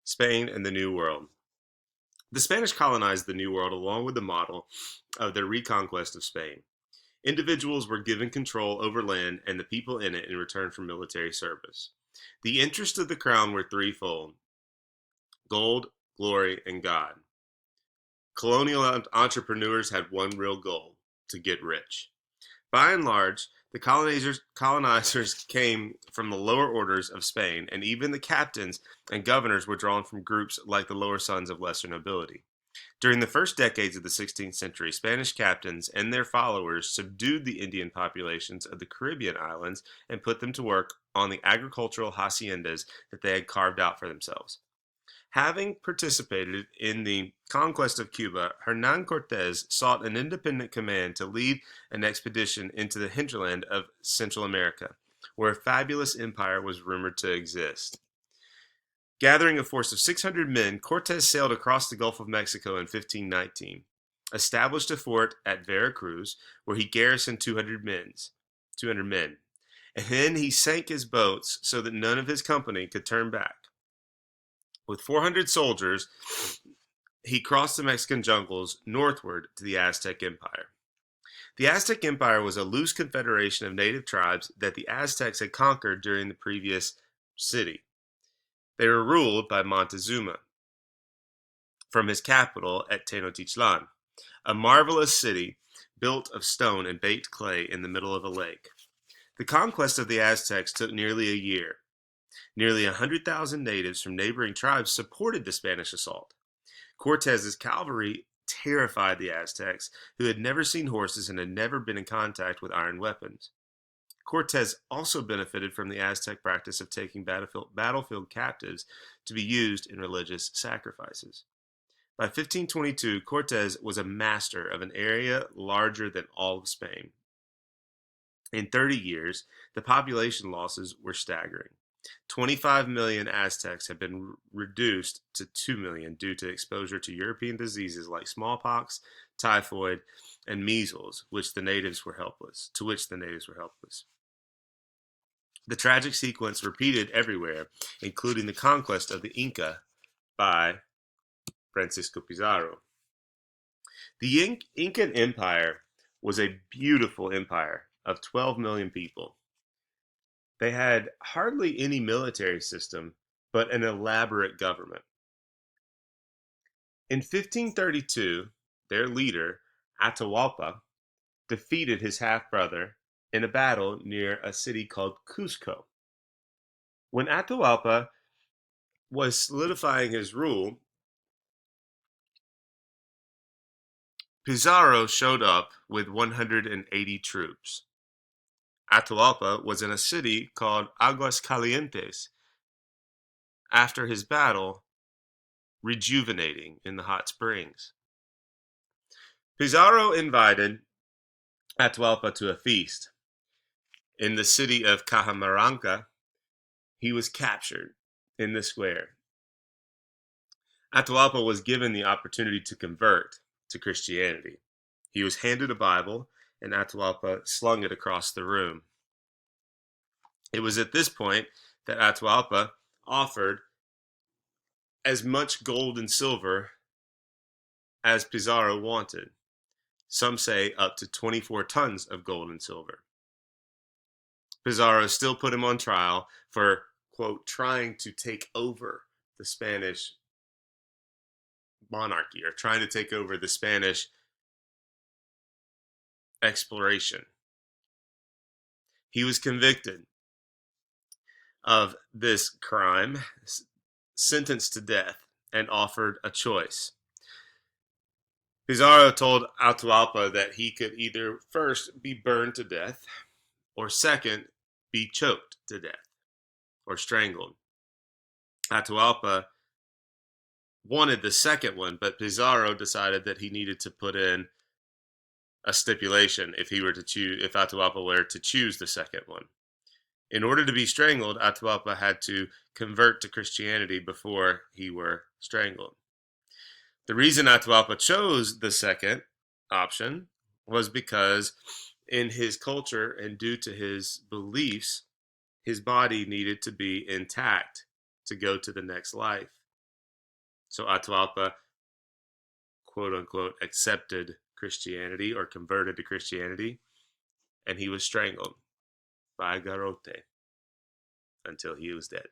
Spain and the New World. The Spanish colonized the New World along with the model of their reconquest of Spain. Individuals were given control over land and the people in it in return for military service. The interests of the crown were threefold: gold, glory, and God. Colonial entrepreneurs had one real goal: to get rich. By and large, the colonizers came from the lower orders of Spain, and even the captains and governors were drawn from groups like the lower sons of lesser nobility. During the first decades of the 16th century, Spanish captains and their followers subdued the Indian populations of the Caribbean islands and put them to work on the agricultural haciendas that they had carved out for themselves. Having participated in the conquest of Cuba, Hernan Cortes sought an independent command to lead an expedition into the hinterland of Central America, where a fabulous empire was rumored to exist. Gathering a force of 600 men, Cortes sailed across the Gulf of Mexico in 1519, established a fort at Veracruz, where he garrisoned 200 men, and then he sank his boats so that none of his company could turn back. With 400 soldiers, he crossed the Mexican jungles northward to the Aztec Empire. The Aztec Empire was a loose confederation of native tribes that the Aztecs had conquered during the previous city. They were ruled by Montezuma from his capital at Tenochtitlan, a marvelous city built of stone and baked clay in the middle of a lake. The conquest of the Aztecs took nearly a year. Nearly 100,000 natives from neighboring tribes supported the Spanish assault. Cortez's cavalry terrified the Aztecs, who had never seen horses and had never been in contact with iron weapons. Cortez also benefited from the Aztec practice of taking battlefield captives to be used in religious sacrifices. By 1522, Cortez was a master of an area larger than all of Spain. In 30 years, the population losses were staggering. 25 million Aztecs had been reduced to 2 million due to exposure to European diseases like smallpox, typhoid, and measles, to which the natives were helpless. The tragic sequence repeated everywhere, including the conquest of the Inca by Francisco Pizarro. The Incan Empire was a beautiful empire of 12 million people. They had hardly any military system, but an elaborate government. In 1532, their leader, Atahualpa, defeated his half-brother in a battle near a city called Cusco. When Atahualpa was solidifying his rule, Pizarro showed up with 180 troops. Atahualpa was in a city called Aguas Calientes after his battle, rejuvenating in the hot springs. Pizarro invited Atahualpa to a feast. In the city of Cajamarca, he was captured in the square. Atahualpa was given the opportunity to convert to Christianity. He was handed a Bible, and Atahualpa slung it across the room. It was at this point that Atahualpa offered as much gold and silver as Pizarro wanted. Some say up to 24 tons of gold and silver. Pizarro still put him on trial for, quote, trying to take over the Spanish monarchy, or trying to take over the Spanish exploration. He was convicted of this crime, sentenced to death, and offered a choice. Pizarro told Atahualpa that he could either first be burned to death, or second, be choked to death, or strangled. Atahualpa wanted the second one, but Pizarro decided that he needed to put in a stipulation if Atahualpa were to choose the second one. In order to be strangled, Atahualpa had to convert to Christianity before he were strangled. The reason Atahualpa chose the second option was because in his culture and due to his beliefs, his body needed to be intact to go to the next life. So Atahualpa, quote unquote, accepted Christianity or converted to Christianity, and he was strangled by a garrote until he was dead.